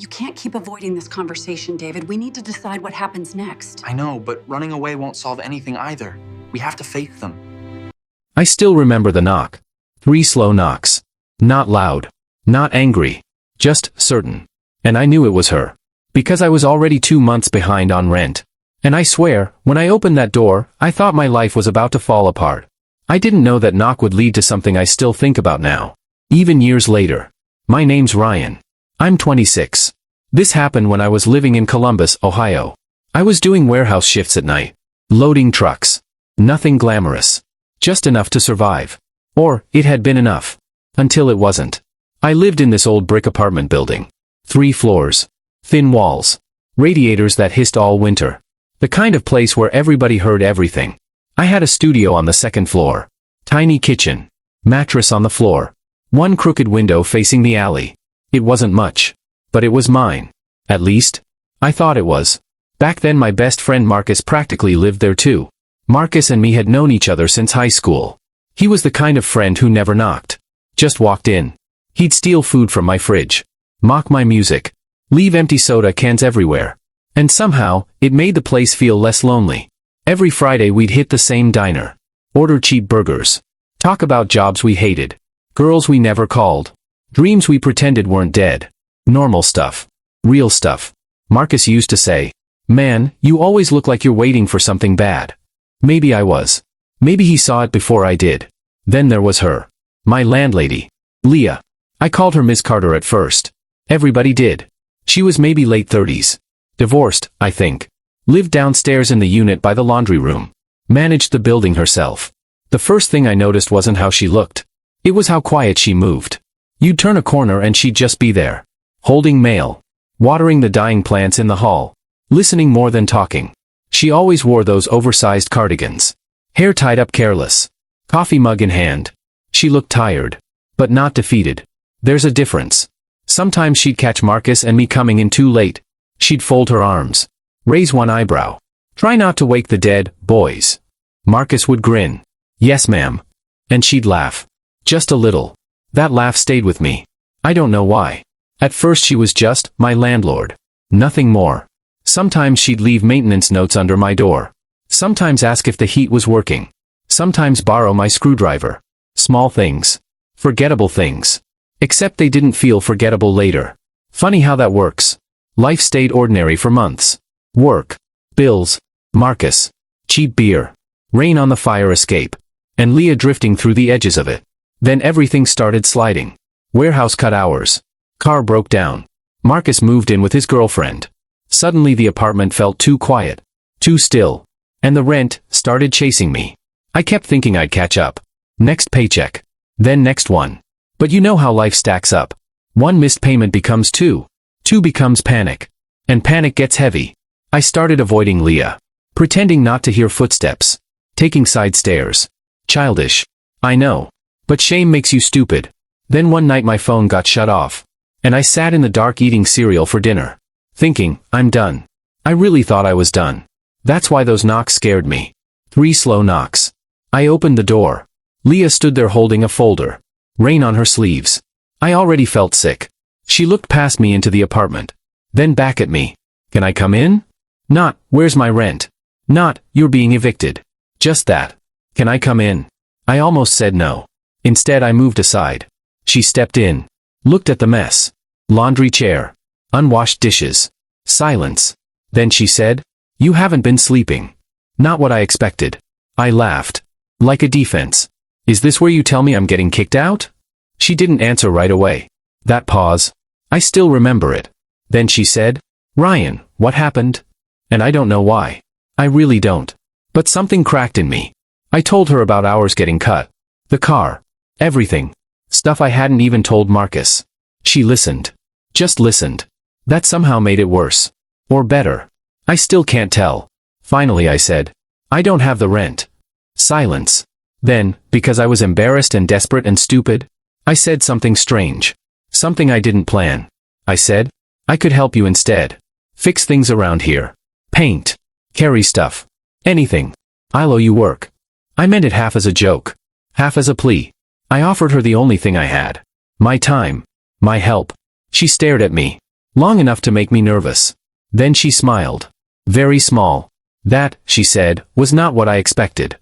You can't keep avoiding this conversation, David. We need to decide what happens next. I know, but running away won't solve anything either. We have to face them. I still remember the knock. 3 slow knocks. Not loud. Not angry. Just certain. And I knew it was her. Because I was already 2 months behind on rent. And I swear, when I opened that door, I thought my life was about to fall apart. I didn't know that knock would lead to something I still think about now. Even years later. My name's Ryan. I'm 26. This happened when I was living in Columbus, Ohio. I was doing warehouse shifts at night. Loading trucks. Nothing glamorous. Just enough to survive. Or, it had been enough. Until it wasn't. I lived in this old brick apartment building. 3 floors. Thin walls. Radiators that hissed all winter. The kind of place where everybody heard everything. I had a studio on the 2nd floor. Tiny kitchen. Mattress on the floor. 1 crooked window facing the alley. It wasn't much. But it was mine. At least, I thought it was. Back then my best friend Marcus practically lived there too. Marcus and me had known each other since high school. He was the kind of friend who never knocked. Just walked in. He'd steal food from my fridge. Mock my music. Leave empty soda cans everywhere. And somehow, it made the place feel less lonely. Every Friday we'd hit the same diner. Order cheap burgers. Talk about jobs we hated. Girls we never called. Dreams we pretended weren't dead. Normal stuff. Real stuff. Marcus used to say, "Man, you always look like you're waiting for something bad." Maybe I was. Maybe he saw it before I did. Then there was her. My landlady. Leah. I called her Miss Carter at first. Everybody did. She was maybe late 30s. Divorced, I think. Lived downstairs in the unit by the laundry room. Managed the building herself. The first thing I noticed wasn't how she looked. It was how quiet she moved. You'd turn a corner and she'd just be there. Holding mail. Watering the dying plants in the hall. Listening more than talking. She always wore those oversized cardigans. Hair tied up careless. Coffee mug in hand. She looked tired. But not defeated. There's a difference. Sometimes she'd catch Marcus and me coming in too late. She'd fold her arms. Raise one eyebrow. "Try not to wake the dead, boys." Marcus would grin. "Yes, ma'am." And she'd laugh. Just a little. That laugh stayed with me. I don't know why. At first she was just my landlord. Nothing more. Sometimes she'd leave maintenance notes under my door. Sometimes ask if the heat was working. Sometimes borrow my screwdriver. Small things. Forgettable things. Except they didn't feel forgettable later. Funny how that works. Life stayed ordinary for months. Work. Bills. Marcus. Cheap beer. Rain on the fire escape. And Leah drifting through the edges of it. Then everything started sliding. Warehouse cut hours. Car broke down. Marcus moved in with his girlfriend. Suddenly the apartment felt too quiet. Too still. And the rent started chasing me. I kept thinking I'd catch up. Next paycheck. Then next one. But you know how life stacks up. 1 missed payment becomes 2. 2 becomes panic. And panic gets heavy. I started avoiding Leah. Pretending not to hear footsteps. Taking side stairs. Childish. I know. But shame makes you stupid. Then one night my phone got shut off. And I sat in the dark eating cereal for dinner. Thinking, I'm done. I really thought I was done. That's why those knocks scared me. 3 slow knocks. I opened the door. Leah stood there holding a folder. Rain on her sleeves. I already felt sick. She looked past me into the apartment. Then back at me. "Can I come in?" Not, "Where's my rent?" Not, "You're being evicted." Just that. "Can I come in?" I almost said no. Instead I moved aside. She stepped in. Looked at the mess. Laundry chair. Unwashed dishes. Silence. Then she said, "You haven't been sleeping." Not what I expected. I laughed. Like a defense. "Is this where you tell me I'm getting kicked out?" She didn't answer right away. That pause. I still remember it. Then she said, "Ryan, what happened?" And I don't know why. I really don't. But something cracked in me. I told her about hours getting cut. The car. Everything. Stuff I hadn't even told Marcus. She listened. Just listened. That somehow made it worse. Or better. I still can't tell. Finally I said, "I don't have the rent." Silence. Then, because I was embarrassed and desperate and stupid, I said something strange. Something I didn't plan. I said, "I could help you instead. Fix things around here. Paint. Carry stuff. Anything. I'll owe you work." I meant it half as a joke. Half as a plea. I offered her the only thing I had. My time. My help. She stared at me. Long enough to make me nervous. Then she smiled. Very small. That, she said, was not what I expected.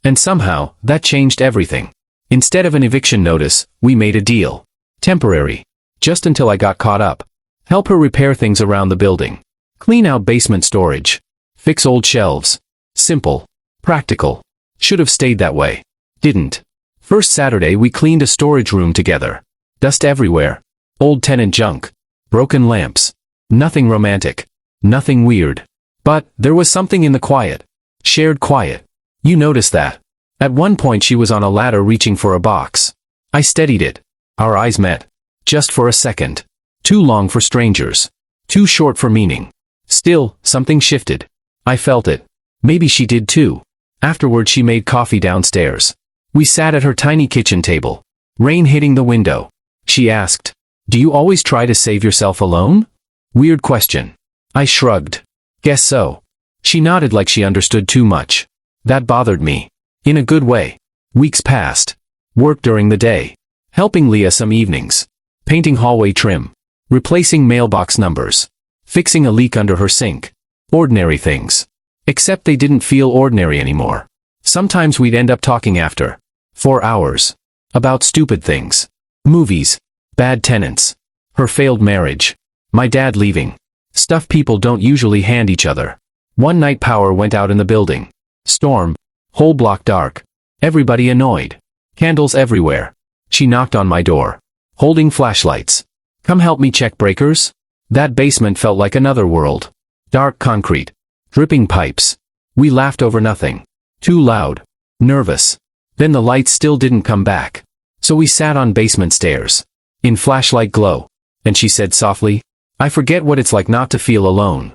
And somehow, that changed everything. Instead of an eviction notice, we made a deal. Temporary. Just until I got caught up. Help her repair things around the building. Clean out basement storage. Fix old shelves. Simple. Practical. Should have stayed that way. Didn't. First Saturday we cleaned a storage room together. Dust everywhere. Old tenant junk. Broken lamps. Nothing romantic. Nothing weird. But, there was something in the quiet. Shared quiet. You noticed that. At one point she was on a ladder reaching for a box. I steadied it. Our eyes met. Just for a second. Too long for strangers. Too short for meaning. Still, something shifted. I felt it. Maybe she did too. Afterward she made coffee downstairs. We sat at her tiny kitchen table. Rain hitting the window. She asked, "Do you always try to save yourself alone?" Weird question. I shrugged. Guess so. She nodded like she understood too much. That bothered me. In a good way. Weeks passed. Work during the day. Helping Leah some evenings. Painting hallway trim. Replacing mailbox numbers. Fixing a leak under her sink. Ordinary things. Except they didn't feel ordinary anymore. Sometimes we'd end up talking after. 4 hours. About stupid things. Movies. Bad tenants. Her failed marriage. My dad leaving. Stuff people don't usually hand each other. One night power went out in the building. Storm. Whole block dark. Everybody annoyed. Candles everywhere. She knocked on my door. Holding flashlights. "Come help me check breakers?" That basement felt like another world. Dark concrete. Dripping pipes. We laughed over nothing. Too loud. Nervous. Then the lights still didn't come back. So we sat on basement stairs. In flashlight glow. And she said softly, "I forget what it's like not to feel alone."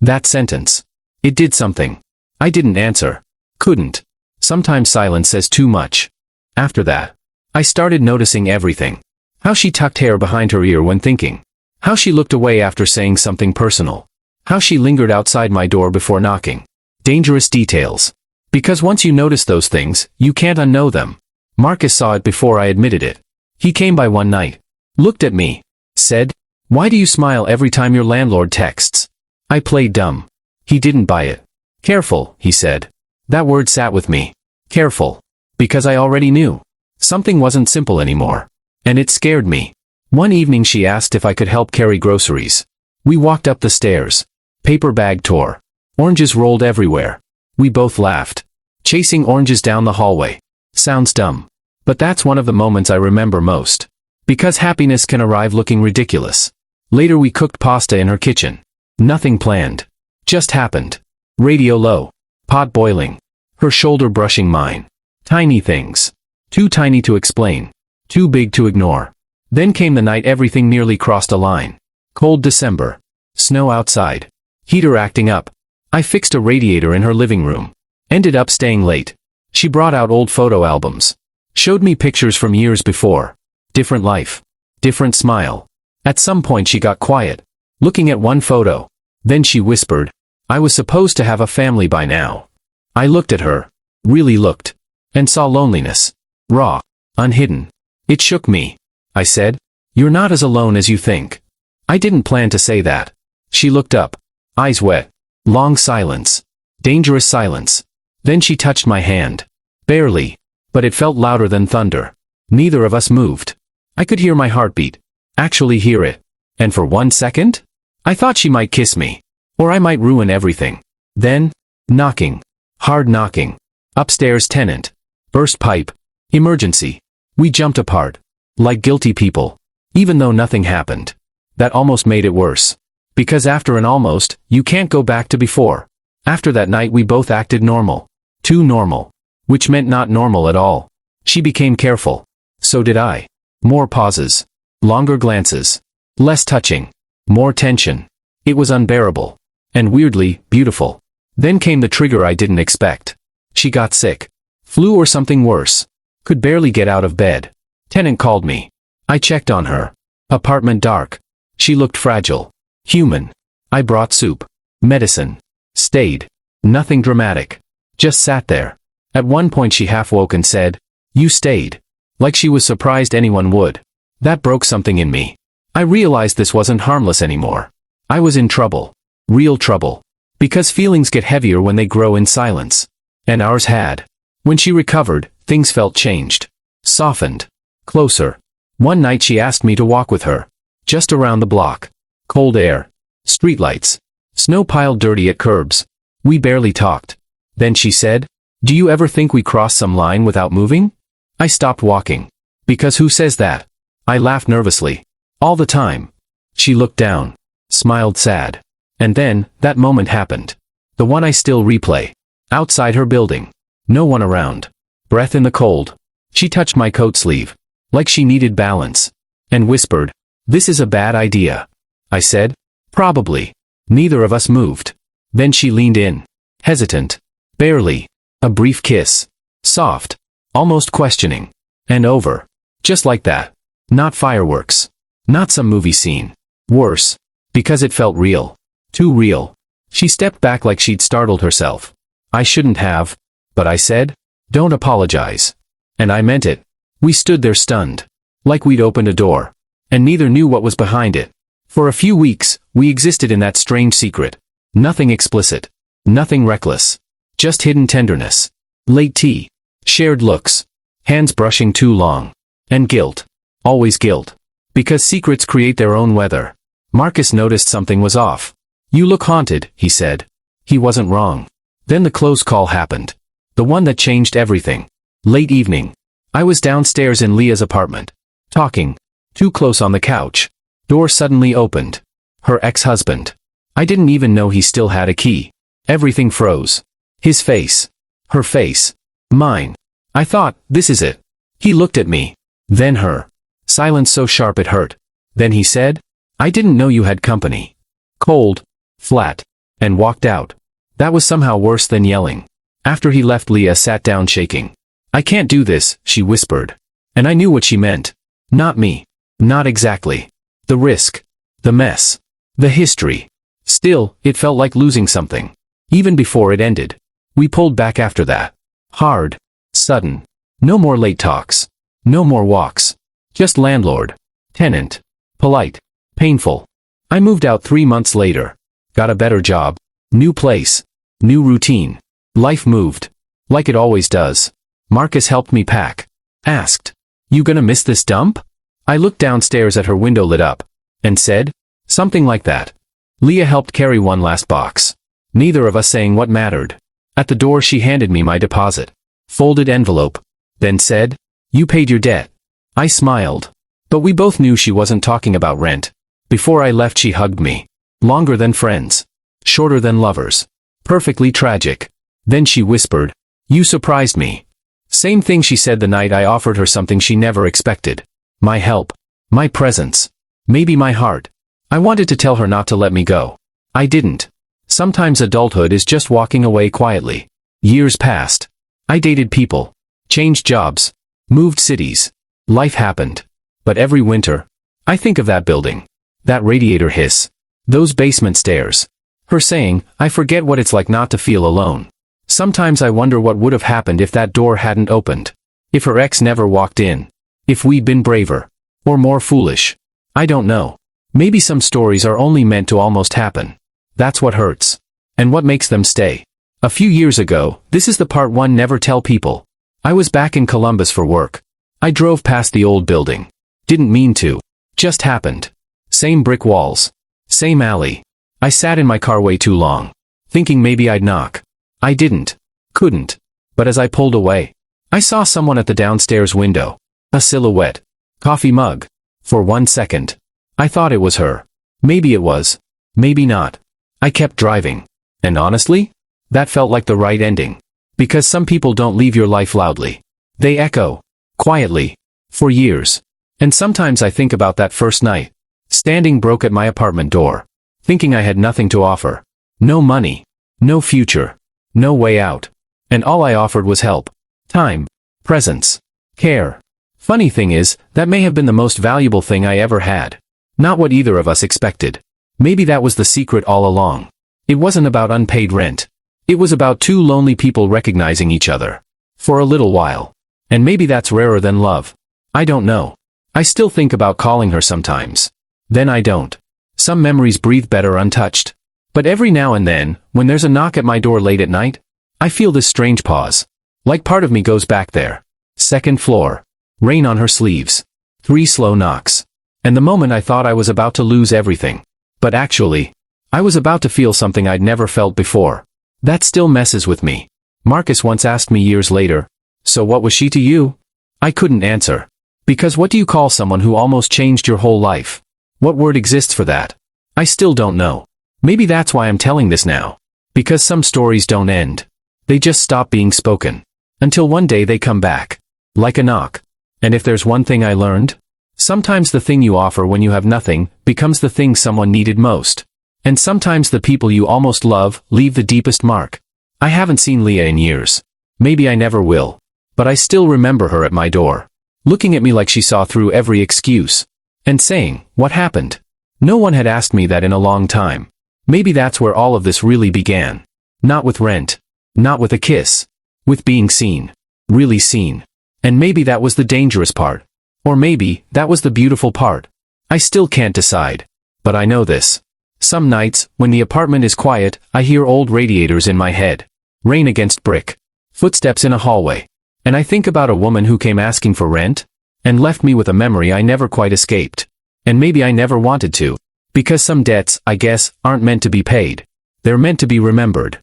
That sentence. It did something. I didn't answer. Couldn't. Sometimes silence says too much. After that, I started noticing everything. How she tucked hair behind her ear when thinking. How she looked away after saying something personal. How she lingered outside my door before knocking. Dangerous details. Because once you notice those things, you can't unknow them. Marcus saw it before I admitted it. He came by one night. Looked at me. Said, "Why do you smile every time your landlord texts?" I played dumb. He didn't buy it. "Careful," he said. That word sat with me. Careful. Because I already knew. Something wasn't simple anymore. And it scared me. One evening she asked if I could help carry groceries. We walked up the stairs. Paper bag tore. Oranges rolled everywhere. We both laughed. Chasing oranges down the hallway. Sounds dumb. But that's one of the moments I remember most. Because happiness can arrive looking ridiculous. Later we cooked pasta in her kitchen. Nothing planned. Just happened. Radio low. Pot boiling. Her shoulder brushing mine. Tiny things. Too tiny to explain. Too big to ignore. Then came the night everything nearly crossed a line. Cold December. Snow outside. Heater acting up. I fixed a radiator in her living room. Ended up staying late. She brought out old photo albums. Showed me pictures from years before. Different life. Different smile. At some point she got quiet. Looking at one photo. Then she whispered, "I was supposed to have a family by now." I looked at her. Really looked. And saw loneliness. Raw. Unhidden. It shook me. I said, "You're not as alone as you think." I didn't plan to say that. She looked up. Eyes wet. Long silence. Dangerous silence. Then she touched my hand. Barely. But it felt louder than thunder. Neither of us moved. I could hear my heartbeat. Actually hear it. And for 1 second? I thought she might kiss me. Or I might ruin everything. Then, knocking. Hard knocking. Upstairs tenant. Burst pipe. Emergency. We jumped apart. Like guilty people. Even though nothing happened. That almost made it worse. Because after an almost, you can't go back to before. After that night we both acted normal. Too normal. Which meant not normal at all. She became careful. So did I. More pauses. Longer glances. Less touching. More tension. It was unbearable. And weirdly, beautiful. Then came the trigger I didn't expect. She got sick. Flu or something worse. Could barely get out of bed. Tenant called me. I checked on her. Apartment dark. She looked fragile. Human. I brought soup. Medicine. Stayed. Nothing dramatic. Just sat there. At one point she half woke and said, "You stayed." Like she was surprised anyone would. That broke something in me. I realized this wasn't harmless anymore. I was in trouble. Real trouble. Because feelings get heavier when they grow in silence. And ours had. When she recovered, things felt changed. Softened. Closer. One night she asked me to walk with her. Just around the block. Cold air. Streetlights. Snow piled dirty at curbs. We barely talked. Then she said, "Do you ever think we crossed some line without moving?" I stopped walking. Because who says that? I laughed nervously. All the time. She looked down. Smiled sad. And then, that moment happened. The one I still replay. Outside her building. No one around. Breath in the cold. She touched my coat sleeve. Like she needed balance. And whispered, "This is a bad idea." I said, "Probably." Neither of us moved. Then she leaned in. Hesitant. Barely. A brief kiss. Soft. Almost questioning. And over. Just like that. Not fireworks. Not some movie scene. Worse. Because it felt real. Too real. She stepped back like she'd startled herself. I shouldn't have. But I said, "Don't apologize." And I meant it. We stood there stunned. Like we'd opened a door. And neither knew what was behind it. For a few weeks, we existed in that strange secret. Nothing explicit. Nothing reckless. Just hidden tenderness. Late tea. Shared looks. Hands brushing too long. And guilt. Always guilt. Because secrets create their own weather. Marcus noticed something was off. "You look haunted," he said. He wasn't wrong. Then the close call happened. The one that changed everything. Late evening. I was downstairs in Leah's apartment. Talking. Too close on the couch. Door suddenly opened. Her ex-husband. I didn't even know he still had a key. Everything froze. His face. Her face. Mine. I thought, this is it. He looked at me. Then her. Silence so sharp it hurt. Then he said, "I didn't know you had company." Cold. Flat. And walked out. That was somehow worse than yelling. After he left, Leah sat down shaking. "I can't do this," she whispered. And I knew what she meant. Not me. Not exactly. The risk. The mess. The history. Still, it felt like losing something. Even before it ended. We pulled back after that. Hard. Sudden. No more late talks. No more walks. Just landlord. Tenant. Polite. Painful. I moved out 3 months later. Got a better job. New place. New routine. Life moved. Like it always does. Marcus helped me pack. Asked, "You gonna miss this dump?" I looked downstairs at her window lit up. And said, something like that. Leah helped carry one last box. Neither of us saying what mattered. At the door she handed me my deposit. Folded envelope. Then said, "You paid your debt." I smiled. But we both knew she wasn't talking about rent. Before I left she hugged me. Longer than friends. Shorter than lovers. Perfectly tragic. Then she whispered, "You surprised me." Same thing she said the night I offered her something she never expected. My help. My presence. Maybe my heart. I wanted to tell her not to let me go. I didn't. Sometimes adulthood is just walking away quietly. Years passed. I dated people. Changed jobs. Moved cities. Life happened. But every winter, I think of that building. That radiator hiss. Those basement stairs. Her saying, "I forget what it's like not to feel alone." Sometimes I wonder what would have happened if that door hadn't opened. If her ex never walked in. If we'd been braver. Or more foolish. I don't know. Maybe some stories are only meant to almost happen. That's what hurts. And what makes them stay. A few years ago, this is the part one never tell people. I was back in Columbus for work. I drove past the old building. Didn't mean to. Just happened. Same brick walls. Same alley. I sat in my car way too long. Thinking maybe I'd knock. I didn't. Couldn't. But as I pulled away, I saw someone at the downstairs window. A silhouette. Coffee mug. For 1 second. I thought it was her. Maybe it was. Maybe not. I kept driving. And honestly, that felt like the right ending. Because some people don't leave your life loudly. They echo. Quietly. For years. And sometimes I think about that first night. Standing broke at my apartment door. Thinking I had nothing to offer. No money. No future. No way out. And all I offered was help. Time. Presence. Care. Funny thing is, that may have been the most valuable thing I ever had. Not what either of us expected. Maybe that was the secret all along. It wasn't about unpaid rent. It was about two lonely people recognizing each other. For a little while. And maybe that's rarer than love. I don't know. I still think about calling her sometimes. Then I don't. Some memories breathe better untouched. But every now and then, when there's a knock at my door late at night, I feel this strange pause. Like part of me goes back there. Second floor. Rain on her sleeves. 3 slow knocks. And the moment I thought I was about to lose everything. But actually, I was about to feel something I'd never felt before. That still messes with me. Marcus once asked me years later, "So what was she to you?" I couldn't answer. Because what do you call someone who almost changed your whole life? What word exists for that? I still don't know. Maybe that's why I'm telling this now. Because some stories don't end. They just stop being spoken. Until one day they come back. Like a knock. And if there's one thing I learned, sometimes the thing you offer when you have nothing becomes the thing someone needed most. And sometimes the people you almost love leave the deepest mark. I haven't seen Leah in years. Maybe I never will. But I still remember her at my door, looking at me like she saw through every excuse, and saying, "What happened?" No one had asked me that in a long time. Maybe that's where all of this really began. Not with rent. Not with a kiss. With being seen. Really seen. And maybe that was the dangerous part. Or maybe that was the beautiful part. I still can't decide. But I know this. Some nights, when the apartment is quiet, I hear old radiators in my head. Rain against brick. Footsteps in a hallway. And I think about a woman who came asking for rent, and left me with a memory I never quite escaped. And maybe I never wanted to. Because some debts, I guess, aren't meant to be paid. They're meant to be remembered.